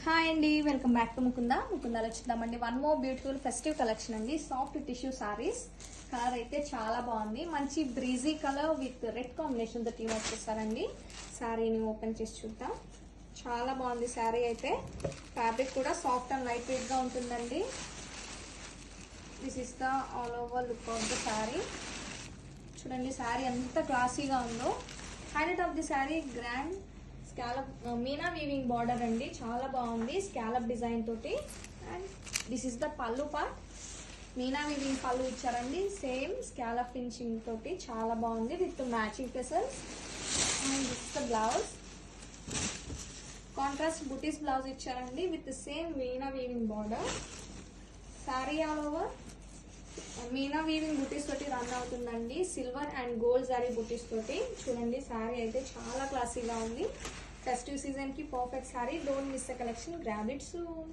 Hi అండి, welcome back to ముకుందాలో చూద్దామండి. One more beautiful festive collection అండి. Soft tissue saris. కలర్ అయితే చాలా బాగుంది. మంచి breezy colour with red combination తో టీమ్ వచ్చేసారండి. శారీని ఓపెన్ చేసి చూద్దాం. చాలా బాగుంది శారీ అయితే. ఫ్యాబ్రిక్ కూడా సాఫ్ట్ అండ్ లైట్ వెయిట్ గా ఉంటుందండి. This is the all over look of the sari. చూడండి శారీ ఎంత క్లాసీగా ఉందో. Highlight of the sari grand scallop meena weaving border అండి. చాలా బాగుంది స్కాలప్ డిజైన్ తోటి. And this is the pallu part. Meena weaving pallu ఇచ్చారండి. సేమ్ స్కాలప్ ఫినిషింగ్ తోటి చాలా బాగుంది with matching tassels. And this is the blouse. Contrast butis blouse ఇచ్చారండి with same meena weaving border. Sari all over Meena weaving బుటీస్ తోటి రన్ అవుతుందండి. సిల్వర్ అండ్ గోల్డ్ జారీ బుటీస్ తోటి. చూడండి శారీ అయితే చాలా క్లాసీగా ఉంది. ఫెస్టివ్ సీజన్ కి perfect sari. Don't miss the collection, grab it soon.